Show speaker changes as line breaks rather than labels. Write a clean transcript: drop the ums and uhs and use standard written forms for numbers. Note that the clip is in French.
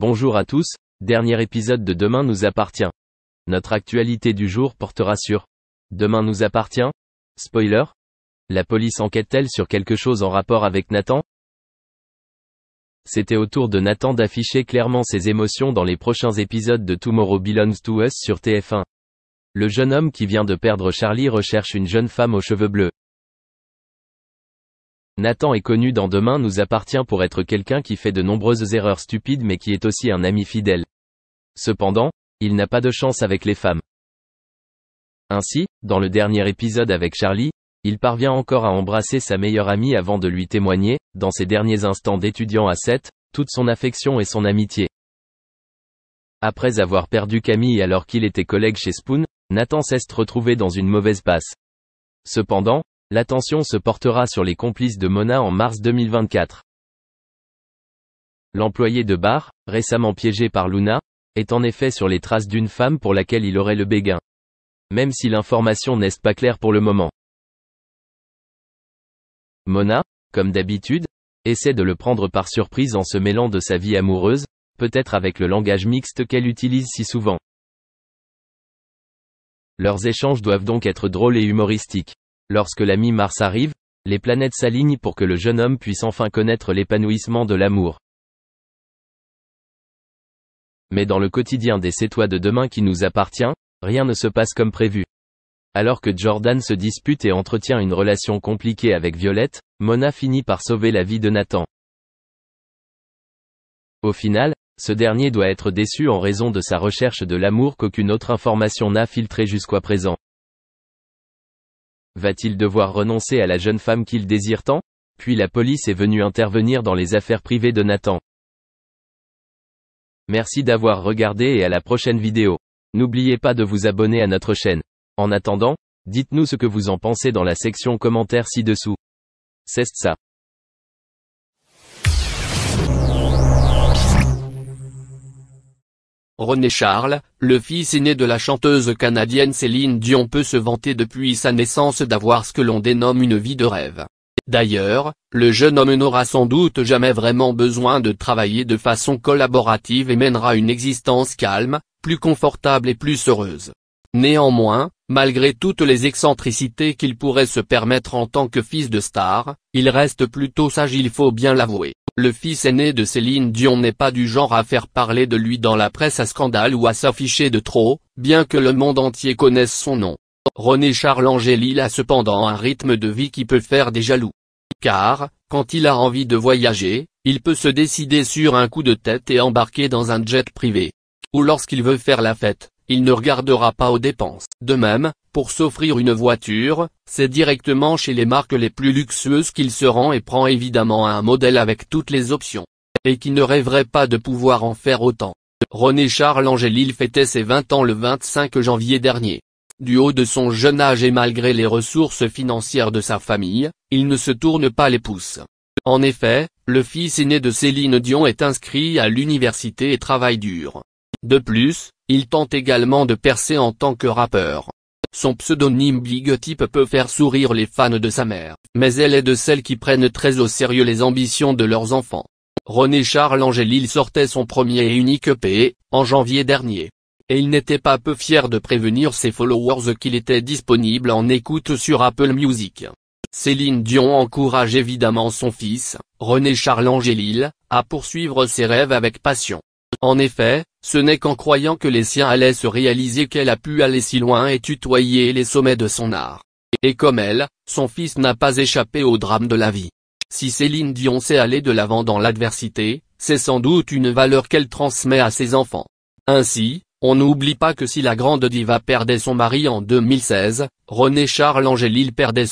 Bonjour à tous, dernier épisode de Demain nous appartient. Notre actualité du jour portera sur Demain nous appartient. Spoiler. La police enquête-t-elle sur quelque chose en rapport avec Nathan? C'était au tour de Nathan d'afficher clairement ses émotions dans les prochains épisodes de Tomorrow Belongs to Us sur TF1. Le jeune homme qui vient de perdre Charlie recherche une jeune femme aux cheveux bleus. Nathan est connu dans Demain nous appartient pour être quelqu'un qui fait de nombreuses erreurs stupides mais qui est aussi un ami fidèle. Cependant, il n'a pas de chance avec les femmes. Ainsi, dans le dernier épisode avec Charlie, il parvient encore à embrasser sa meilleure amie avant de lui témoigner, dans ses derniers instants d'étudiant à 7, toute son affection et son amitié. Après avoir perdu Camille alors qu'il était collègue chez Spoon, Nathan s'est retrouvé dans une mauvaise passe. Cependant, l'attention se portera sur les complices de Mona en mars 2024. L'employé de bar, récemment piégé par Luna, est en effet sur les traces d'une femme pour laquelle il aurait le béguin. Même si l'information n'est pas claire pour le moment. Mona, comme d'habitude, essaie de le prendre par surprise en se mêlant de sa vie amoureuse, peut-être avec le langage mixte qu'elle utilise si souvent. Leurs échanges doivent donc être drôles et humoristiques. Lorsque la mi-mars arrive, les planètes s'alignent pour que le jeune homme puisse enfin connaître l'épanouissement de l'amour. Mais dans le quotidien des C'est toi de demain qui nous appartient, rien ne se passe comme prévu. Alors que Jordan se dispute et entretient une relation compliquée avec Violette, Mona finit par sauver la vie de Nathan. Au final, ce dernier doit être déçu en raison de sa recherche de l'amour qu'aucune autre information n'a filtré jusqu'à présent. Va-t-il devoir renoncer à la jeune femme qu'il désire tant? Puis la police est venue intervenir dans les affaires privées de Nathan. Merci d'avoir regardé et à la prochaine vidéo. N'oubliez pas de vous abonner à notre chaîne. En attendant, dites-nous ce que vous en pensez dans la section commentaires ci-dessous. C'est ça.
René Charles, le fils aîné de la chanteuse canadienne Céline Dion peut se vanter depuis sa naissance d'avoir ce que l'on dénomme une vie de rêve. D'ailleurs, le jeune homme n'aura sans doute jamais vraiment besoin de travailler de façon collaborative et mènera une existence calme, plus confortable et plus heureuse. Néanmoins, malgré toutes les excentricités qu'il pourrait se permettre en tant que fils de star, il reste plutôt sage, il faut bien l'avouer. Le fils aîné de Céline Dion n'est pas du genre à faire parler de lui dans la presse à scandale ou à s'afficher de trop, bien que le monde entier connaisse son nom. René Charles Angélil a cependant un rythme de vie qui peut faire des jaloux. Car, quand il a envie de voyager, il peut se décider sur un coup de tête et embarquer dans un jet privé. Ou lorsqu'il veut faire la fête, il ne regardera pas aux dépenses. De même, pour s'offrir une voiture, c'est directement chez les marques les plus luxueuses qu'il se rend et prend évidemment un modèle avec toutes les options. Et qui ne rêverait pas de pouvoir en faire autant. René Charles Angélil fêtait ses 20 ans le 25 janvier dernier. Du haut de son jeune âge et malgré les ressources financières de sa famille, il ne se tourne pas les pouces. En effet, le fils aîné de Céline Dion est inscrit à l'université et travaille dur. De plus, il tente également de percer en tant que rappeur. Son pseudonyme Big Type peut faire sourire les fans de sa mère, mais elle est de celles qui prennent très au sérieux les ambitions de leurs enfants. René Charles Angélil sortait son premier et unique EP, en janvier dernier. Et il n'était pas peu fier de prévenir ses followers qu'il était disponible en écoute sur Apple Music. Céline Dion encourage évidemment son fils, René Charles Angélil, à poursuivre ses rêves avec passion. En effet, ce n'est qu'en croyant que les siens allaient se réaliser qu'elle a pu aller si loin et tutoyer les sommets de son art. Et comme elle, son fils n'a pas échappé au drame de la vie. Si Céline Dion sait aller de l'avant dans l'adversité, c'est sans doute une valeur qu'elle transmet à ses enfants. Ainsi, on n'oublie pas que si la grande diva perdait son mari en 2016, René Charles Angélil perdait